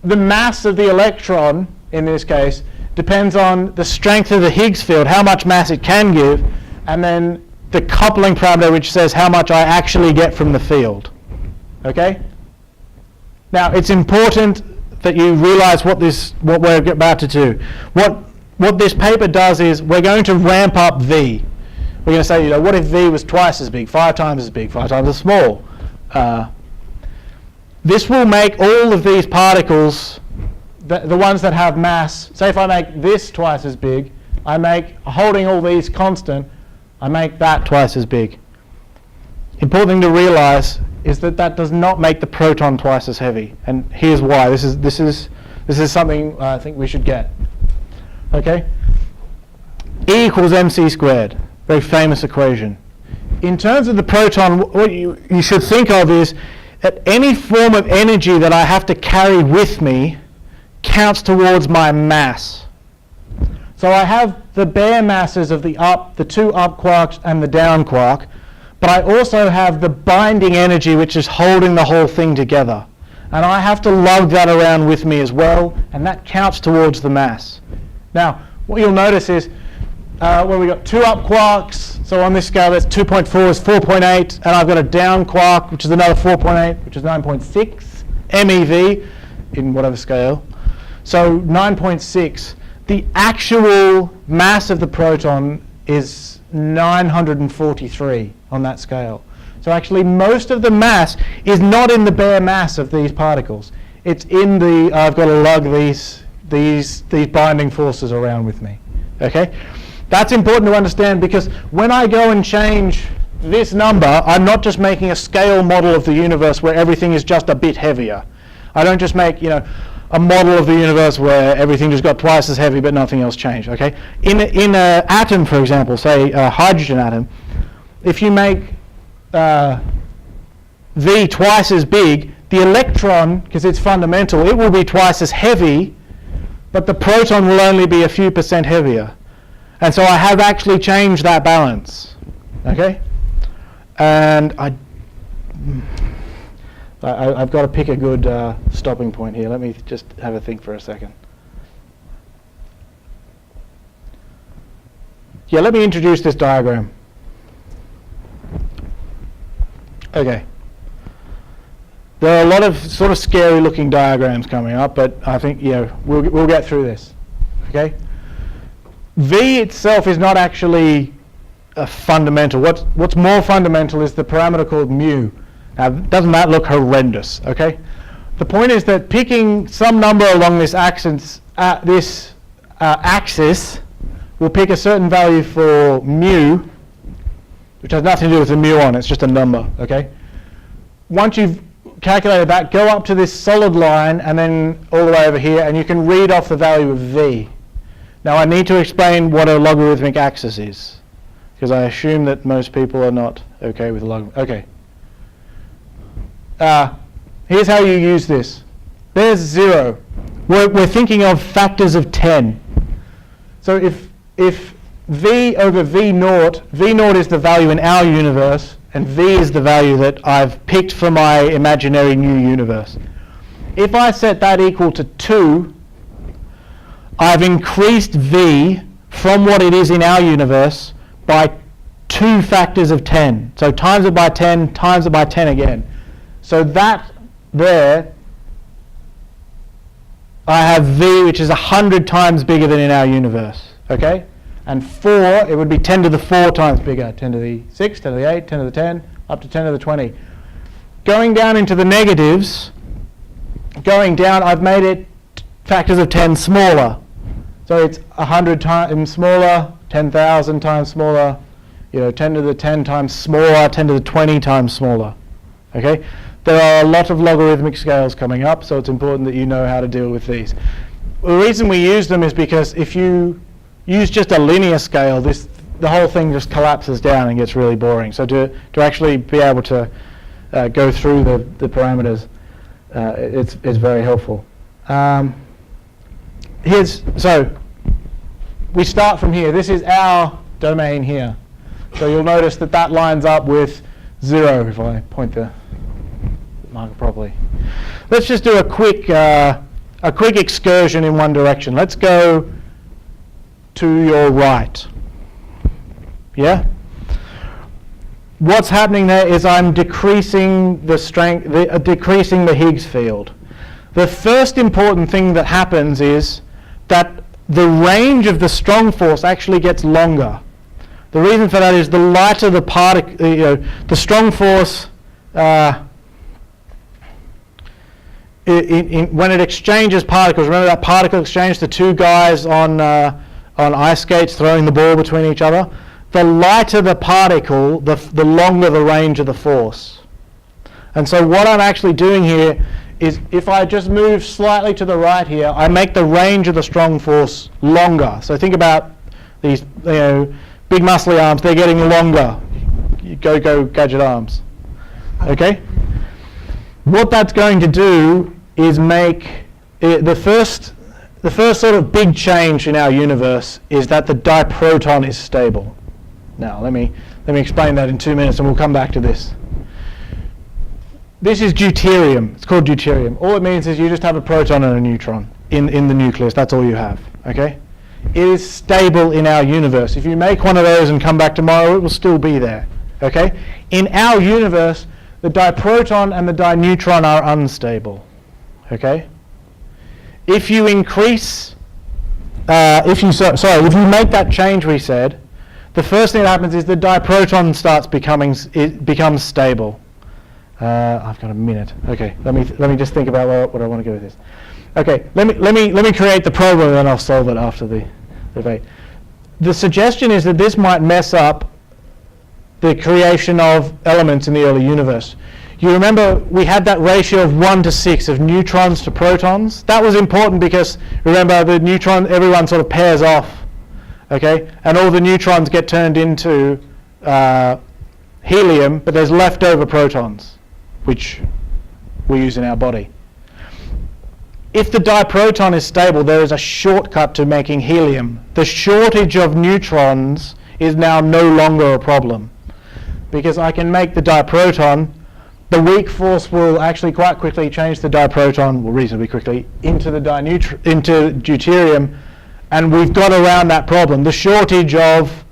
[SPEAKER 1] the mass of the electron, in this case, depends on the strength of the Higgs field, how much mass it can give, and then the coupling parameter, which says how much I actually get from the field. Okay? Now, it's important that you realize what we're about to do. What this paper does is we're going to ramp up V. We're going to say, what if V was twice as big, 5 times as big, 5 times as small? This will make all of these particles, the ones that have mass, say if I make this twice as big, holding all these constant, I make that twice as big. Important thing to realize is that does not make the proton twice as heavy. And here's why. This is something I think we should get. Okay? E equals mc squared. Very famous equation. In terms of the proton, what you should think of is that any form of energy that I have to carry with me counts towards my mass. So I have the bare masses of the two up quarks and the down quark, but I also have the binding energy which is holding the whole thing together. And I have to lug that around with me as well, and that counts towards the mass. Now, what you'll notice is when we've got 2 up quarks, so on this scale that's 2.4 is 4.8, and I've got a down quark, which is another 4.8, which is 9.6 MeV in whatever scale. So 9.6. The actual mass of the proton is 943 on that scale. So actually most of the mass is not in the bare mass of these particles. It's in I've got to lug these binding forces around with me. Okay? That's important to understand, because when I go and change this number, I'm not just making a scale model of the universe where everything is just a bit heavier. I don't just make, a model of the universe where everything just got twice as heavy but nothing else changed. Okay? In an atom, for example, say a hydrogen atom, if you make V twice as big, the electron, because it's fundamental, it will be twice as heavy, but the proton will only be a few % heavier. And so I have actually changed that balance. Okay? And I've got to pick a good stopping point here. Let me just have a think for a second. Yeah, let me introduce this diagram. Okay. There are a lot of sort of scary looking diagrams coming up, but I think we'll get through this. Okay? V itself is not actually fundamental. What's more fundamental is the parameter called mu. Now, doesn't that look horrendous? Okay. The point is that picking some number along this axis, axis will pick a certain value for mu, which has nothing to do with the muon, it's just a number, okay? Once you've calculated that, go up to this solid line and then all the way over here, and you can read off the value of v. Now I need to explain what a logarithmic axis is, because I assume that most people are not okay with logarithm. Okay. Here's how you use this. There's 0. We're thinking of factors of 10. So if v over v naught is the value in our universe, and v is the value that I've picked for my imaginary new universe. If I set that equal to 2, I've increased v from what it is in our universe by 2 factors of 10. So times it by 10, times it by 10 again. So that there, I have v, which is 100 times bigger than in our universe, okay? And 4, it would be 10 to the 4 times bigger, 10 to the 6, 10 to the 8, 10 to the 10, up to 10 to the 20. Going down into the negatives, going down, I've made it factors of 10 smaller. So it's 100 times smaller, 10,000 times smaller, 10 to the 10 times smaller, 10 to the 20 times smaller, okay? There are a lot of logarithmic scales coming up, so it's important that you know how to deal with these. The reason we use them is because if you use just a linear scale, the whole thing just collapses down and gets really boring. So to actually be able to go through the parameters, it's very helpful. So we start from here. This is our domain here. So you'll notice that lines up with 0 if I point the marker properly. Let's just do a quick excursion in one direction. Let's go to your right. Yeah? What's happening there is I'm decreasing the strength, decreasing the Higgs field. The first important thing that happens is that the range of the strong force actually gets longer. The reason for that is the lighter the particle, the strong force, when it exchanges particles, remember that particle exchange, the two guys on ice skates throwing the ball between each other? The lighter the particle, the longer the range of the force. And so what I'm actually doing here is if I just move slightly to the right here, I make the range of the strong force longer. So think about these big muscly arms, they're getting longer. Go gadget arms. Okay? What that's going to do is make the first sort of big change in our universe is that the diproton is stable. Now let me explain that in 2 minutes and we'll come back to this. This is deuterium. It's called deuterium. All it means is you just have a proton and a neutron in the nucleus. That's all you have. Okay? It is stable in our universe. If you make one of those and come back tomorrow, it will still be there. Okay? In our universe, the diproton and the dineutron are unstable. Okay? If you increase, if you make that change we said, the first thing that happens is the diproton becomes stable. I've got a minute. Okay, let me just think about what I want to go with this. Okay, let me create the problem and then I'll solve it after the debate. The suggestion is that this might mess up the creation of elements in the early universe. You remember we had that ratio of 1 to 6 of neutrons to protons. That was important because remember the neutron, everyone sort of pairs off, okay, and all the neutrons get turned into helium, but there's leftover protons, which we use in our body. If the diproton is stable, there is a shortcut to making helium. The shortage of neutrons is now no longer a problem because I can make the diproton. The weak force will actually quite quickly change the diproton, well, reasonably quickly, into deuterium, and we've got around that problem. The shortage of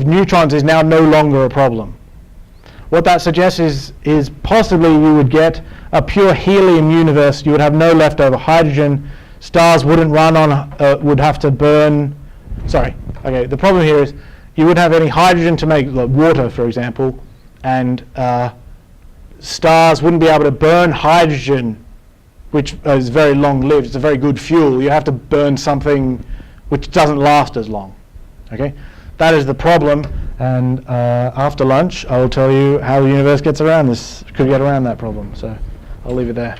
[SPEAKER 1] neutrons is now no longer a problem. What that suggests is possibly you would get a pure helium universe. You would have no leftover hydrogen. Stars wouldn't run on, would have to burn. Sorry. Okay. The problem here is you wouldn't have any hydrogen to make water, for example, and stars wouldn't be able to burn hydrogen, which is very long-lived. It's a very good fuel. You have to burn something which doesn't last as long. Okay. That is the problem, And after lunch, I will tell you how the universe gets around this, could get around that problem. So I'll leave it there.